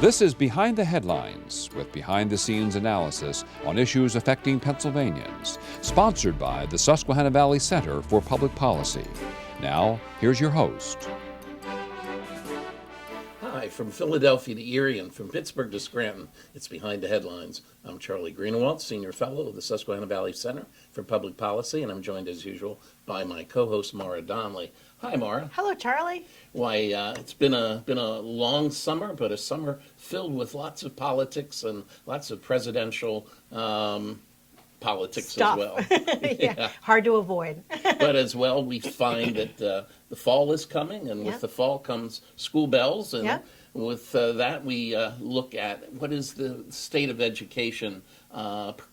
This is Behind the Headlines, with behind-the-scenes analysis on issues affecting Pennsylvanians, sponsored by the Susquehanna Valley Center for Public Policy. Now, here's your host. Hi, from Philadelphia to Erie and from Pittsburgh to Scranton, it's Behind the Headlines. I'm Charlie Greenawalt, Senior Fellow of the Susquehanna Valley Center for Public Policy, and I'm joined as usual by my co-host Maura Donley. Hi, Maura. Hello, Charlie. Why, it's been a long summer, but a summer filled with lots of politics and lots of presidential politics Stuff. as well. Yeah, hard to avoid. But as well, we find that the fall is coming, and with the fall comes school bells, and with that we look at what is the state of education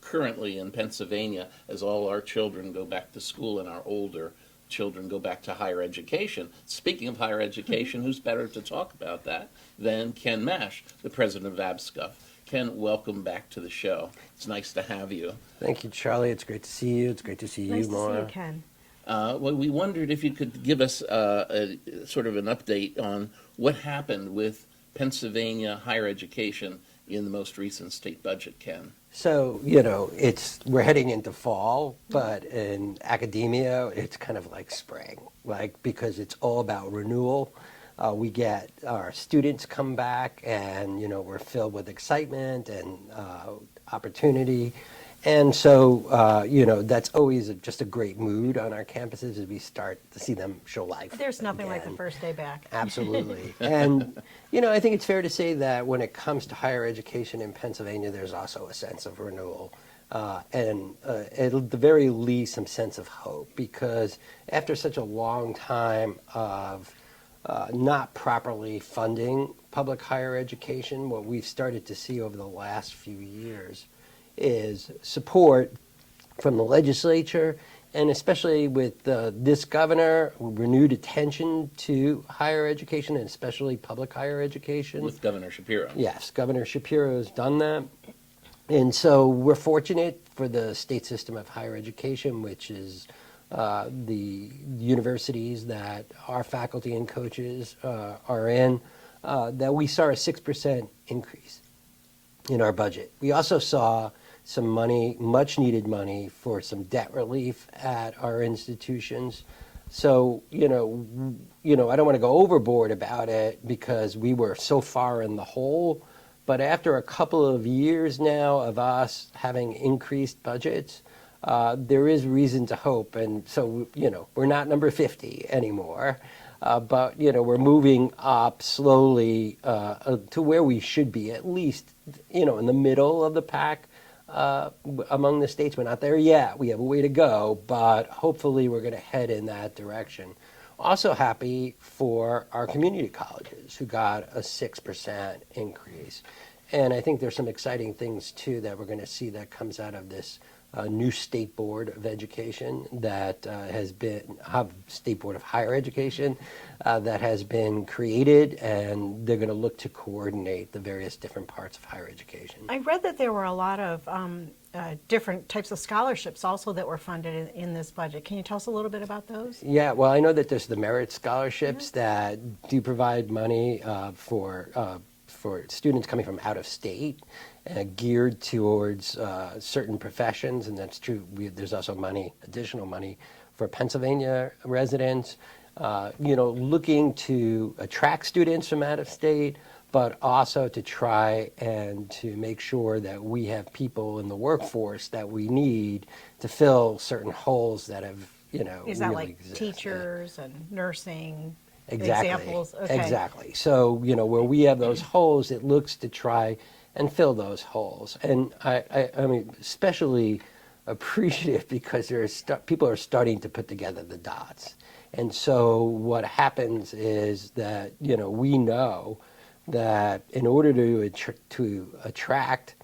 currently in Pennsylvania as all our children go back to school and our older children go back to higher education. Speaking of higher education, who's better to talk about that than Ken Mash, the president of ABSCUF. Ken, welcome back to the show. It's nice to have you. Thank you, Charlie. It's great to see you. It's great to see you, Maura. Nice to see you, Ken. Well, we wondered if you could give us a sort of an update on what happened with Pennsylvania higher education in the most recent state budget, Ken. So, we're heading into fall, but in academia, it's kind of like spring, because it's all about renewal. We get our students come back and, we're filled with excitement and opportunity. And so, that's always just a great mood on our campuses as we start to see them show life. There's nothing again. like the first day back. Absolutely. And, I think it's fair to say that when it comes to higher education in Pennsylvania, there's also a sense of renewal. And at the very least, some sense of hope, because after such a long time of not properly funding public higher education, what we've started to see over the last few years is support from the legislature, and especially with this governor, renewed attention to higher education, and especially public higher education. With Governor Shapiro. Yes, Governor Shapiro has done that. And so we're fortunate for the state system of higher education, which is the universities that our faculty and coaches are in, that we saw a 6% increase in our budget. We also saw some money, much needed money, for some debt relief at our institutions. So, I don't want to go overboard about it because we were so far in the hole. But after a couple of years now of us having increased budgets, there is reason to hope. And so, we're not number 50 anymore. But, we're moving up slowly to where we should be, at least, in the middle of the pack among the states. We're not there yet. We have a way to go, but hopefully we're going to head in that direction. Also happy for our community colleges who got a 6% increase. And I think there's some exciting things, too, that we're going to see that comes out of this new State Board of Education that State Board of Higher Education that has been created, and they're going to look to coordinate the various different parts of higher education. I read that there were a lot of different types of scholarships also that were funded in this budget. Can you tell us a little bit about those? Yeah, well, I know that there's the merit scholarships that do provide money for students coming from out of state, geared towards certain professions, and that's true. There's also additional money for Pennsylvania residents, looking to attract students from out of state, but also to try and to make sure that we have people in the workforce that we need to fill certain holes that have, Is that really like exist. teachers and nursing? Exactly. Examples? Okay. Exactly. So, where we have those holes, it looks to try and fill those holes. And I mean, especially appreciative because people are starting to put together the dots. And so what happens is that, we know that in order to attract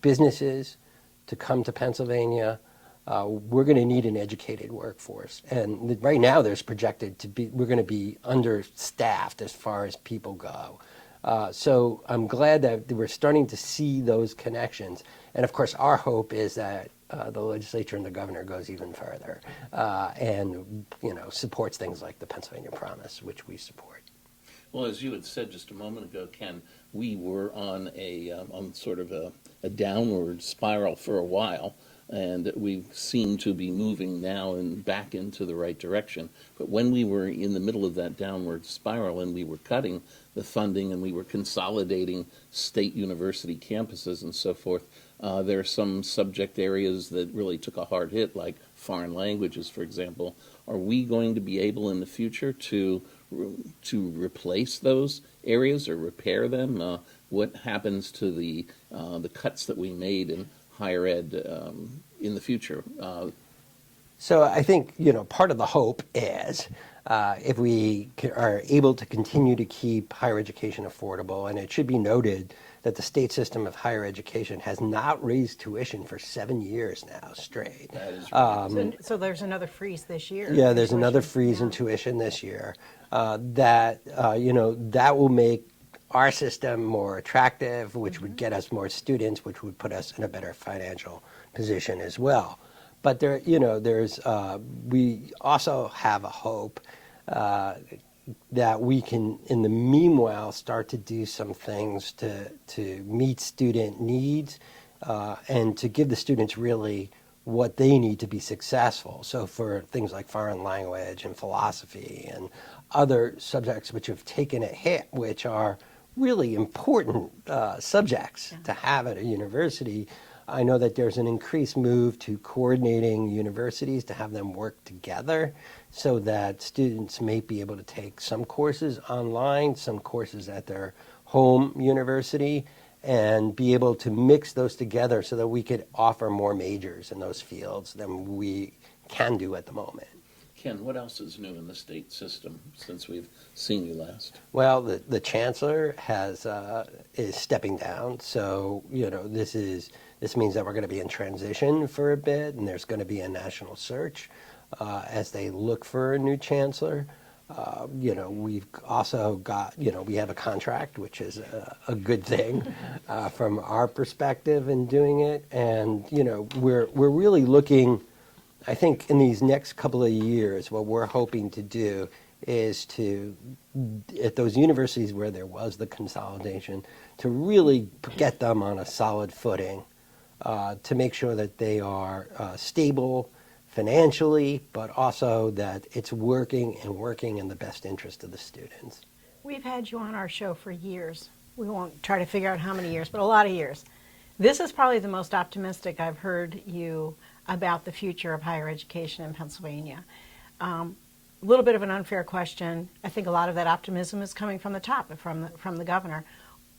businesses to come to Pennsylvania, we're going to need an educated workforce. And right now there's projected we're going to be understaffed as far as people go. So I'm glad that we're starting to see those connections. And of course, our hope is that the legislature and the governor goes even further and supports things like the Pennsylvania Promise, which we support. Well, as you had said just a moment ago, Ken, we were on on sort of a downward spiral for a while, and we seem to be moving now and back into the right direction. But when we were in the middle of that downward spiral and we were cutting the funding and we were consolidating state university campuses and so forth, there are some subject areas that really took a hard hit, like foreign languages, for example. Are we going to be able in the future to replace those areas or repair them? What happens to the cuts that we made in higher ed in the future? So I think, part of the hope is if we are able to continue to keep higher education affordable, and it should be noted that the state system of higher education has not raised tuition for 7 years now straight. That is right. So there's another freeze this year. Yeah, there's another Tuition. freeze in tuition this year. That will make our system more attractive, which would get us more students, which would put us in a better financial position as well. But we also have a hope that we can, in the meanwhile, start to do some things to meet student needs and to give the students really what they need to be successful. So for things like foreign language and philosophy and other subjects which have taken a hit, which are really important subjects to have at a university, I know that there's an increased move to coordinating universities to have them work together so that students may be able to take some courses online, some courses at their home university, and be able to mix those together so that we could offer more majors in those fields than we can do at the moment. Ken, what else is new in the state system since we've seen you last? Well, the chancellor is stepping down, so this means that we're going to be in transition for a bit, and there's going to be a national search as they look for a new chancellor. We've also got, we have a contract, which is a good thing from our perspective in doing it, and we're really looking. I think in these next couple of years, what we're hoping to do is to, at those universities where there was the consolidation, to really get them on a solid footing, to make sure that they are stable financially, but also that it's working in the best interest of the students. We've had you on our show for years. We won't try to figure out how many years, but a lot of years. This is probably the most optimistic I've heard you about the future of higher education in Pennsylvania. A little bit of an unfair question. I think a lot of that optimism is coming from the top, from the governor.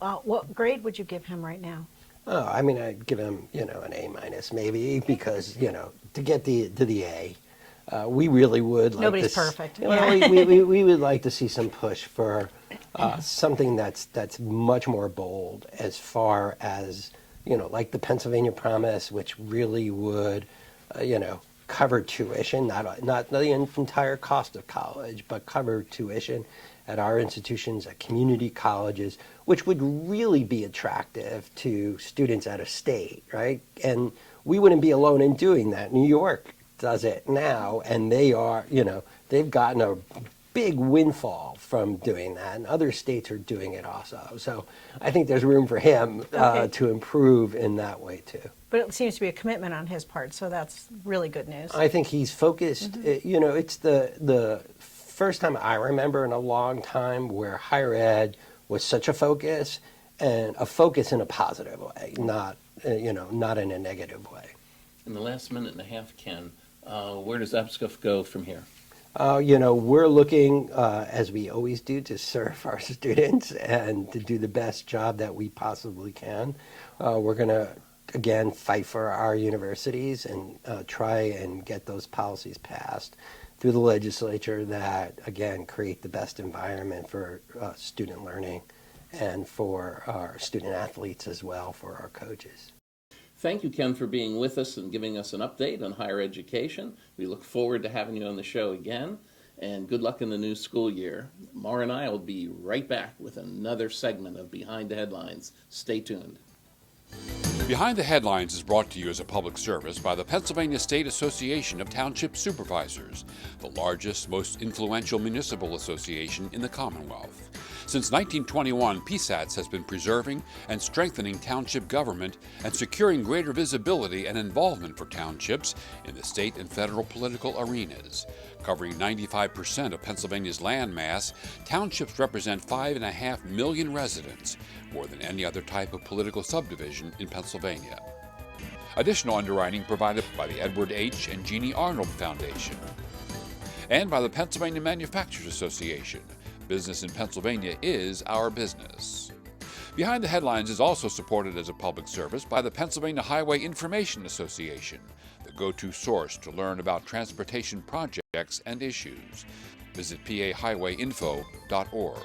What grade would you give him right now? Oh, I mean, I'd give him, an A- maybe, because, to get to the A, we really would like Nobody's to perfect. we would like to see some push for something that's much more bold as far as, like the Pennsylvania Promise, which really would, cover tuition, not the entire cost of college, but cover tuition at our institutions, at community colleges, which would really be attractive to students out of state, right? And we wouldn't be alone in doing that. New York does it now, and they are, they've gotten a big windfall from doing that, and other states are doing it also. So I think there's room for him to improve in that way too. But it seems to be a commitment on his part, so that's really good news. I think he's focused. Mm-hmm. It's the first time I remember in a long time where higher ed was such a focus, and a focus in a positive way, not in a negative way. In the last minute and a half, Ken, where does APSCO go from here? We're looking, as we always do, to serve our students and to do the best job that we possibly can. We're going to, again, fight for our universities and try and get those policies passed through the legislature that, again, create the best environment for student learning and for our student athletes as well, for our coaches. Thank you, Ken, for being with us and giving us an update on higher education. We look forward to having you on the show again, and good luck in the new school year. Maura and I will be right back with another segment of Behind the Headlines. Stay tuned. Behind the Headlines is brought to you as a public service by the Pennsylvania State Association of Township Supervisors, the largest, most influential municipal association in the Commonwealth. Since 1921, PSATS has been preserving and strengthening township government and securing greater visibility and involvement for townships in the state and federal political arenas. Covering 95% of Pennsylvania's land mass, townships represent 5.5 million residents, more than any other type of political subdivision in Pennsylvania. Additional underwriting provided by the Edward H. and Jeannie Arnold Foundation and by the Pennsylvania Manufacturers Association. Business in Pennsylvania is our business. Behind the Headlines is also supported as a public service by the Pennsylvania Highway Information Association, the go-to source to learn about transportation projects and issues. Visit pahighwayinfo.org.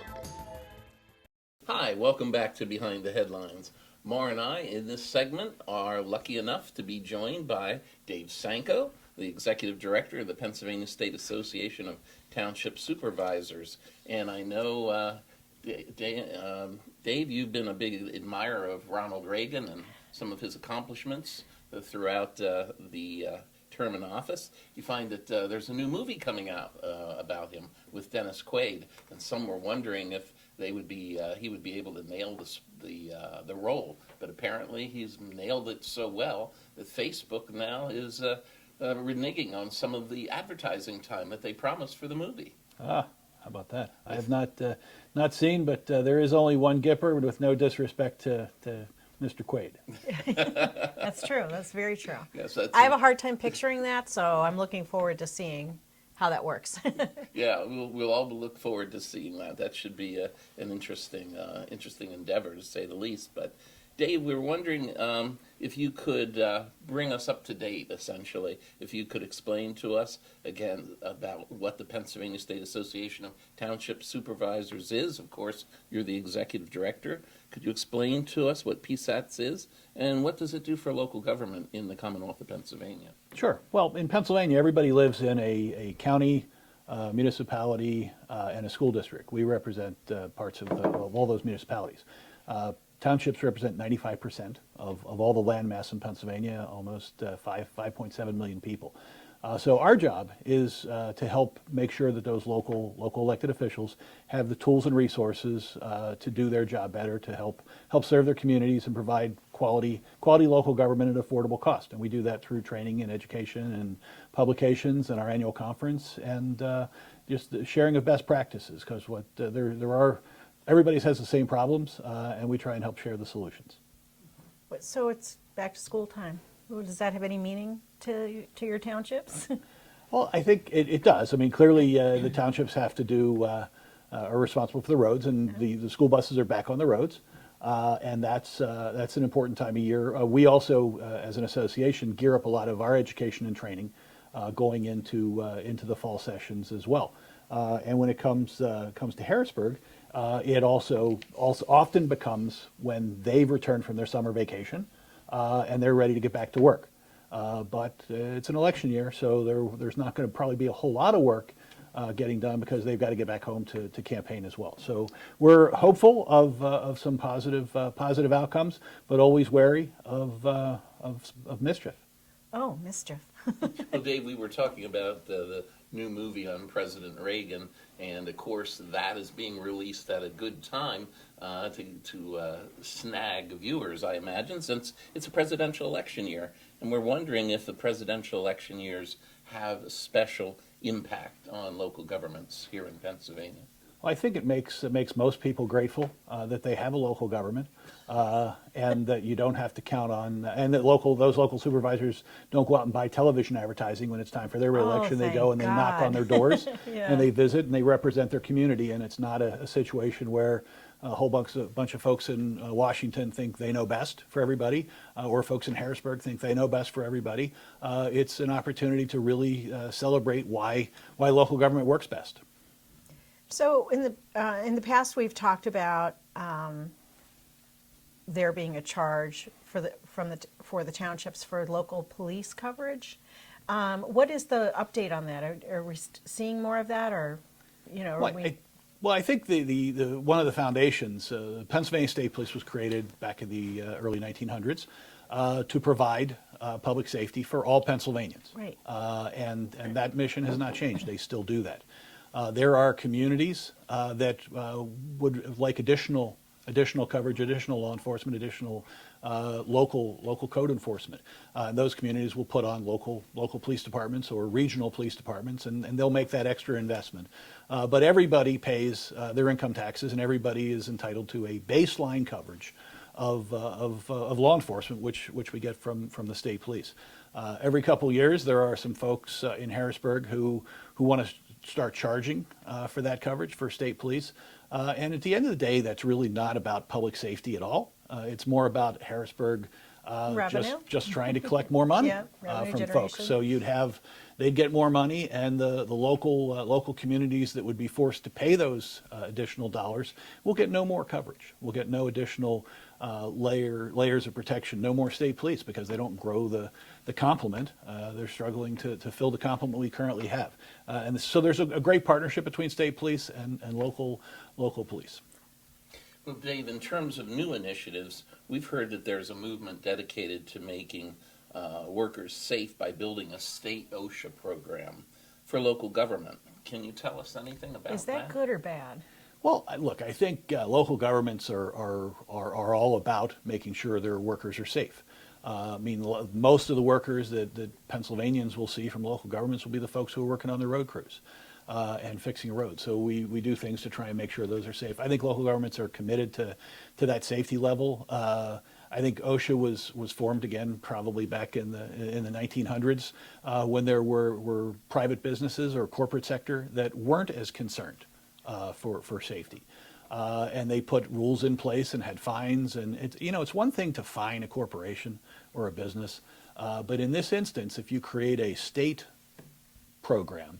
Hi, welcome back to Behind the Headlines. Maura and I, in this segment, are lucky enough to be joined by Dave Sanko, the Executive Director of the Pennsylvania State Association of Township Supervisors. And I know, Dave, you've been a big admirer of Ronald Reagan and some of his accomplishments throughout the term in office. You find that there's a new movie coming out about him with Dennis Quaid, and some were wondering if he would be able to nail the role. But apparently he's nailed it so well that Facebook now is reneging on some of the advertising time that they promised for the movie. How about that? I have not seen, but there is only one Gipper, with no disrespect to Mr. Quaid. That's true. That's very true. Yes, I have a hard time picturing that, so I'm looking forward to seeing how that works. Yeah, we'll all look forward to seeing that. That should be an interesting endeavor, to say the least. But Dave, we were wondering if you could bring us up to date, essentially. If you could explain to us, again, about what the Pennsylvania State Association of Township Supervisors is. Of course, you're the executive director. Could you explain to us what PSATS is, and what does it do for local government in the Commonwealth of Pennsylvania? Sure. Well, in Pennsylvania, everybody lives in a county, municipality, and a school district. We represent parts of all those municipalities. Townships represent 95% of all the land mass in Pennsylvania, almost 5.7 million people. So our job is to help make sure that those local elected officials have the tools and resources to do their job better, to help serve their communities and provide quality local government at affordable cost. And we do that through training and education and publications and our annual conference, and just the sharing of best practices, because everybody has the same problems, and we try and help share the solutions. So it's back to school time. Does that have any meaning to your townships? Well, I think it does. I mean, clearly the townships have to do, are responsible for the roads, and the school buses are back on the roads, and that's an important time of year. We also, as an association, gear up a lot of our education and training going into the fall sessions as well. And when it comes to Harrisburg, it also often becomes when they've returned from their summer vacation and they're ready to get back to work. But it's an election year, so there's not going to probably be a whole lot of work getting done, because they've got to get back home to campaign as well. So we're hopeful of some positive outcomes, but always wary of mischief. Oh, mischief. Well, Dave, we were talking about the new movie on President Reagan, and of course that is being released at a good time to snag viewers, I imagine, since it's a presidential election year. And we're wondering if the presidential election years have a special impact on local governments here in Pennsylvania. Well, I think it makes most people grateful that they have a local government, and that you don't have to count on, and that those local supervisors don't go out and buy television advertising when it's time for their reelection. They go and they knock on their doors, Yeah. and they visit and they represent their community, and it's not a situation where a whole bunch of folks in Washington think they know best for everybody, or folks in Harrisburg think they know best for everybody. It's an opportunity to really celebrate why local government works best. So in the past, we've talked about there being a charge for the townships for local police coverage. What is the update on that? Are we seeing more of that, or Well, I think the one of the foundations, Pennsylvania State Police, was created back in the early 1900s to provide public safety for all Pennsylvanians. Right. And that mission has not changed. They still do that. There are communities that would like additional coverage, additional law enforcement, additional local code enforcement. Those communities will put on local police departments or regional police departments, and they'll make that extra investment. But everybody pays their income taxes, and everybody is entitled to a baseline coverage of law enforcement, which we get from the state police. Every couple years, there are some folks in Harrisburg who want to start charging for that coverage for state police. And at the end of the day, that's really not about public safety at all. It's more about Harrisburg just trying to collect more money from folks. So they'd get more money, and the local communities that would be forced to pay those additional dollars will get no more coverage. We'll get no additional layers of protection, no more state police, because they don't grow the complement. They're struggling to fill the complement we currently have. And so there's a great partnership between state police and local police. Well, Dave, in terms of new initiatives, we've heard that there's a movement dedicated to making workers safe by building a state OSHA program for local government. Can you tell us anything about that? Is that good or bad? Well, look, I think local governments are all about making sure their workers are safe. I mean, most of the workers that Pennsylvanians will see from local governments will be the folks who are working on the road crews and fixing roads. So we do things to try and make sure those are safe. I think local governments are committed to that safety level. I think OSHA was formed again probably back in the 1900s when there were private businesses or corporate sector that weren't as concerned for safety. And they put rules in place and had fines. And it's one thing to fine a corporation or a business, but in this instance, if you create a state program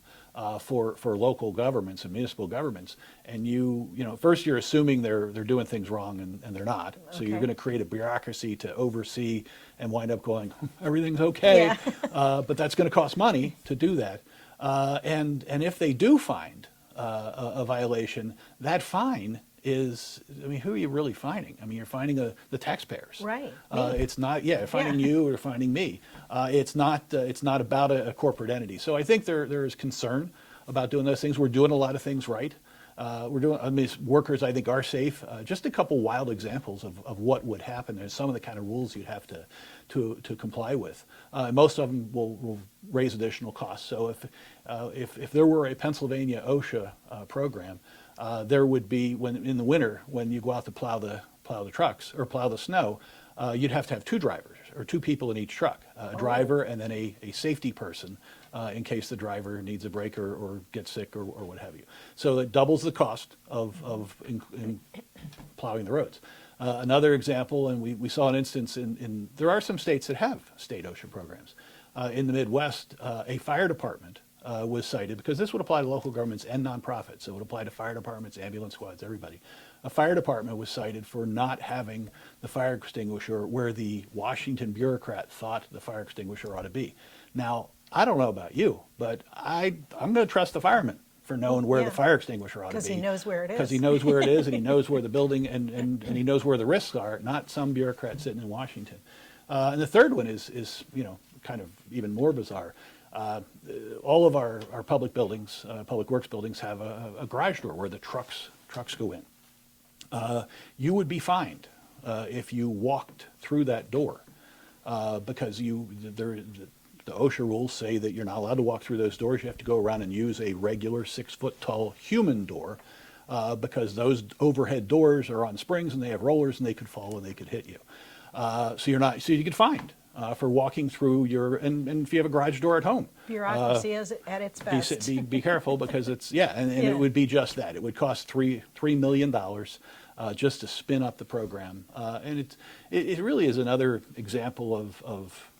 for local governments and municipal governments, and first you're assuming they're doing things wrong, and they're not. So you're going to create a bureaucracy to oversee and wind up going, everything's okay, but that's going to cost money to do that. And if they do find a violation, that fine is, who are you really fining? You're fining the taxpayers. Right. It's not, fining you or fining me. It's not about a corporate entity. So I think there is concern about doing those things. We're doing a lot of things right. Workers, I think, are safe. Just a couple wild examples of what would happen. There's some of the kind of rules you'd have to comply with. Most of them will raise additional costs. So if there were a Pennsylvania OSHA program, there would be, when in the winter, when you go out to plow the trucks or plow the snow, you'd have to have two drivers or two people in each truck, a driver and then a safety person in case the driver needs a break or gets sick or what have you. So it doubles the cost of plowing the roads. Another example, and we saw an instance there are some states that have state OSHA programs. In the Midwest, a fire department was cited, because this would apply to local governments and nonprofits. So it would apply to fire departments, ambulance squads, everybody. A fire department was cited for not having the fire extinguisher where the Washington bureaucrat thought the fire extinguisher ought to be. Now, I don't know about you, but I'm going to trust the fireman for knowing where the fire extinguisher ought to be. Because he knows where it is. Because he knows where it is, and he knows where the building, and he knows where the risks are, not some bureaucrat sitting in Washington. And the third one is kind of even more bizarre. All of our public buildings, public works buildings, have a garage door where the trucks go in. You would be fined if you walked through that door, because the OSHA rules say that you're not allowed to walk through those doors. You have to go around and use a regular 6-foot tall human door, because those overhead doors are on springs and they have rollers and they could fall and they could hit you. So you get fined for walking through and if you have a garage door at home. Bureaucracy is at its best. Be careful, because it's, it would be just that. It would cost $3 million just to spin up the program. And it really is another example of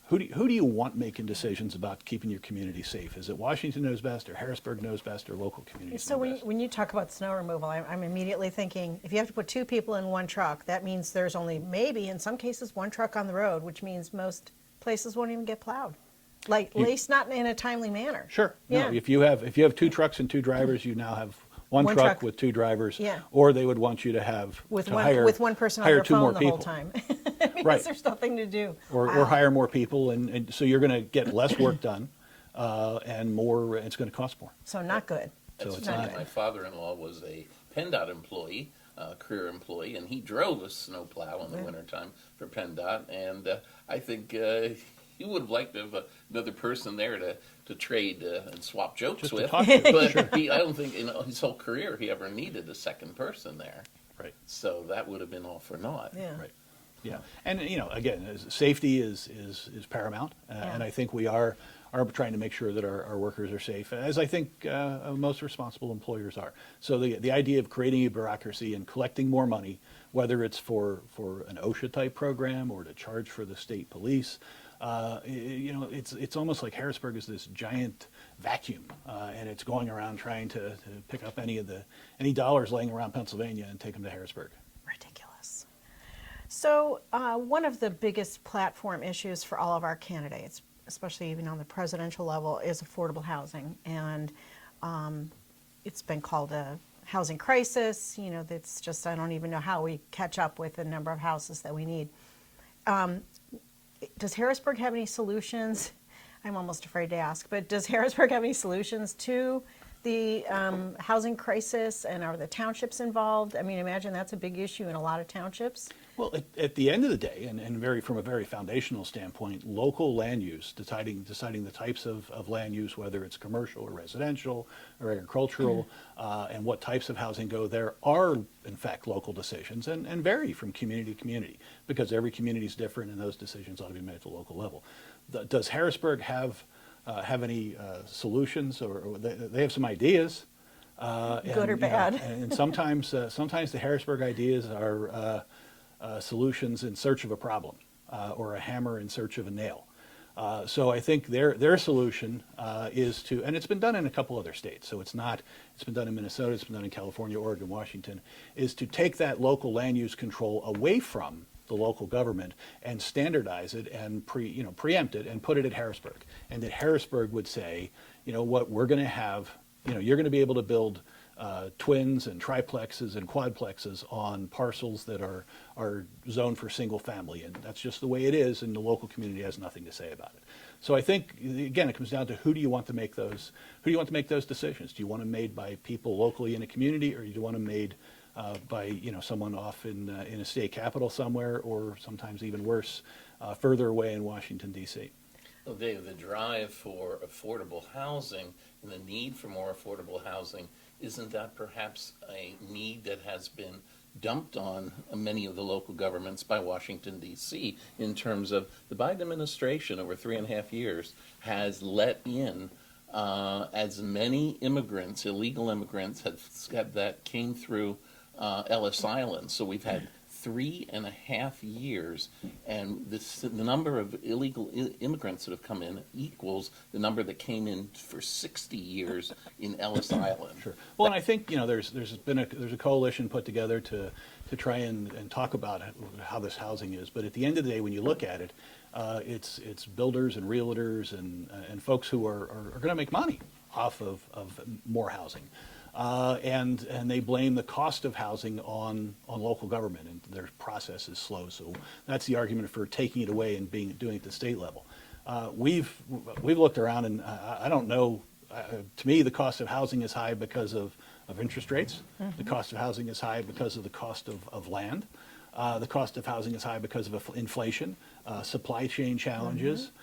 who do you want making decisions about keeping your community safe? Is it Washington knows best, or Harrisburg knows best, or local communities So know best? when you talk about snow removal, I'm immediately thinking, if you have to put two people in one truck, that means there's only maybe, in some cases, one truck on the road, which means most places won't even get plowed. At least not in a timely manner. Sure. Yeah. No, if you have two trucks and two drivers, you now have one truck with two drivers. Yeah. Or they would want you to have With hire one person on hire their two more phone the people. whole time. Because Right. there's nothing to do. Or Wow. hire more people, and so you're going to get less work done. and more. It's going to cost more. So not good. That's it's funny. not- My father-in-law was a PennDOT employee, career employee, and he drove a snowplow in the wintertime for PennDOT. And I think he would have liked to have another person there to trade and swap jokes Just to with. talk to, But sure. I don't think in his whole career he ever needed a second person there. Right. So that would have been all for naught. Yeah. Right. Yeah, and again, safety is paramount, and I think we are trying to make sure that our workers are safe, as I think most responsible employers are. So the idea of creating a bureaucracy and collecting more money, whether it's for an OSHA type program or to charge for the state police, it's almost like Harrisburg is this giant vacuum, and it's going around trying to pick up any dollars laying around Pennsylvania and take them to Harrisburg. Ridiculous. So one of the biggest platform issues for all of our candidates, especially even on the presidential level, is affordable housing. And it's been called a housing crisis. That's just, I don't even know how we catch up with the number of houses that we need. Does Harrisburg have any solutions? I'm almost afraid to ask, but does Harrisburg have any solutions to the housing crisis, and are the townships involved? I mean, imagine that's a big issue in a lot of townships. Well, at the end of the day, and from a very foundational standpoint, local land use, deciding the types of land use, whether it's commercial or residential or agricultural, and what types of housing go there, are in fact local decisions and vary from community to community, because every community is different and those decisions ought to be made at the local level. Does Harrisburg have any solutions, or they have some ideas? Good or bad? And sometimes the Harrisburg ideas are solutions in search of a problem, or a hammer in search of a nail. So I think their solution is to, and it's been done in a couple other states. So it's been done in Minnesota, it's been done in California, Oregon, Washington, is to take that local land use control away from the local government and standardize it and preempt it and put it at Harrisburg. And that Harrisburg would say, what we're going to have, you're going to be able to build twins and triplexes and quadplexes on parcels that are zoned for single family, and that's just the way it is, and the local community has nothing to say about it. So I think, again, it comes down to who do you want to make those decisions? Do you want them made by people locally in a community, or do you want them made by someone off in a state capital somewhere, or sometimes even worse, further away in Washington, D.C.? Well, Dave, the drive for affordable housing and the need for more affordable housing, isn't that perhaps a need that has been dumped on many of the local governments by Washington, D.C., in terms of the Biden administration over 3.5 years has let in as many immigrants, illegal immigrants, that came through Ellis Island. So we've had 3.5 years, and the number of illegal immigrants that have come in equals the number that came in for 60 years in Ellis Island. Sure. Well, and I think there's a coalition put together to try and talk about how this housing is. But at the end of the day, when you look at it, it's builders and realtors and folks who are going to make money off of more housing. And they blame the cost of housing on local government, and their process is slow. So that's the argument for taking it away and doing it at the state level. We've looked around, and I don't know. To me, the cost of housing is high because of interest rates. Mm-hmm. The cost of housing is high because of the cost of land. The cost of housing is high because of inflation, supply chain challenges. Mm-hmm.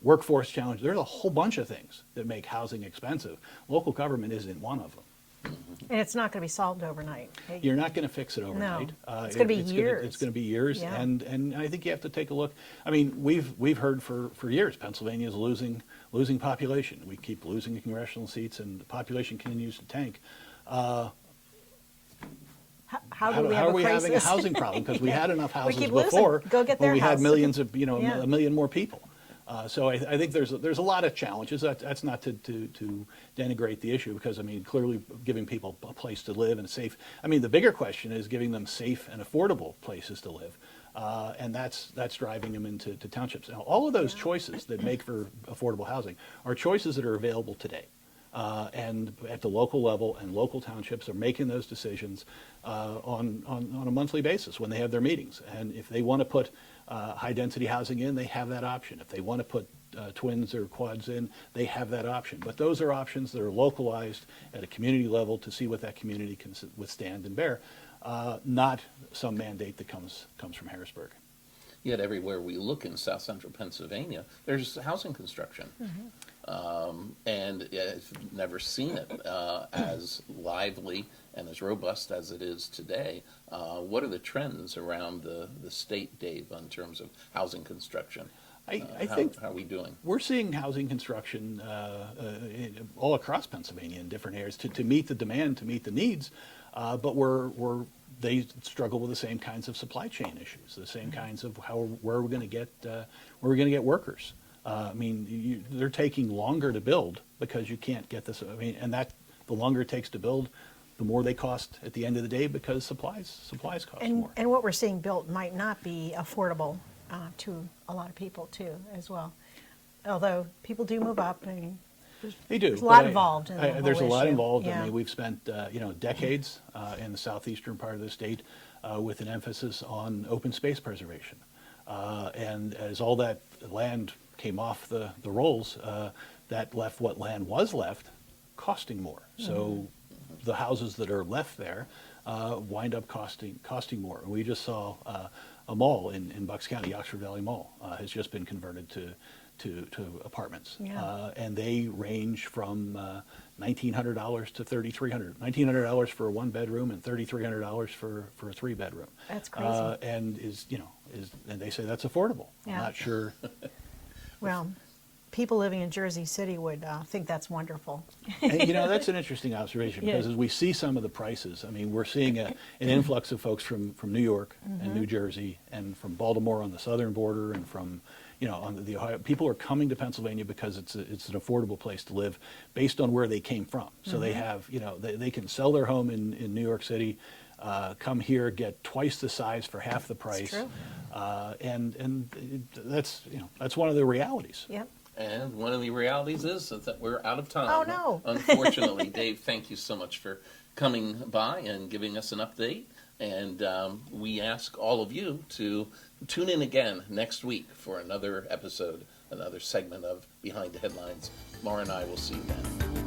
Workforce challenge. There's a whole bunch of things that make housing expensive. Local government isn't one of them. And it's not going to be solved overnight. You're not going to fix it overnight. No. It's going to be years. It's going to be years, Yeah. and I think you have to take a look. I mean, we've heard for years Pennsylvania is losing population. We keep losing congressional seats, and the population continues to tank. How are we having a housing problem? Because we had enough houses keep before. Losing. Go get their when we house. had millions of Yeah. a million more people. So I think there's a lot of challenges. That's not to denigrate the issue, because I mean, clearly giving people a place to live and safe. I mean, the bigger question is giving them safe and affordable places to live, and that's driving them into townships. Now, all of those choices that make for affordable housing are choices that are available today. And at the local level, and local townships are making those decisions on a monthly basis when they have their meetings. And if they want to put high-density housing in, they have that option. If they want to put twins or quads in, they have that option. But those are options that are localized at a community level to see what that community can withstand and bear, not some mandate that comes from Harrisburg. Yet everywhere we look in South Central Pennsylvania, there's housing construction. And I've never seen it as lively and as robust as it is today. What are the trends around the state, Dave, in terms of housing construction? I think how are we doing? We're seeing housing construction all across Pennsylvania in different areas to meet the demand, to meet the needs, but they struggle with the same kinds of supply chain issues, the same kinds of where we're going to get workers. They're taking longer to build because you can't get this. And that the longer it takes to build, the more they cost at the end of the day because supplies cost more. And what we're seeing built might not be affordable to a lot of people too, as well. Although people do move up, and They do. there's a lot involved in the whole There's a lot issue. involved. Yeah. We've spent decades in the southeastern part of the state with an emphasis on open space preservation. And as all that land came off the rolls, that left what land was left costing more. So the houses that are left there wind up costing more. We just saw a mall in Bucks County, Oxford Valley Mall, has just been converted to apartments. Yeah. And they range from $1,900 to $3,300. $1,900 for a one bedroom and $3,300 for a three bedroom. That's crazy. And and they say that's affordable. Yeah. I'm not sure. Well, people living in Jersey City would think that's wonderful. And, that's an interesting observation because Yeah. as we see some of the prices, we're seeing an influx of folks from New York and New Jersey and from Baltimore on the southern border and from on the Ohio. People are coming to Pennsylvania because it's an affordable place to live based on where they came from. So they have they can sell their home in New York City, come here, get twice the size for half the price. true. And that's one of the realities. Yep. And one of the realities is that we're out of time. Oh, no. Unfortunately, Dave, thank you so much for coming by and giving us an update. And we ask all of you to tune in again next week for another episode, another segment of Behind the Headlines. Maura and I will see you then.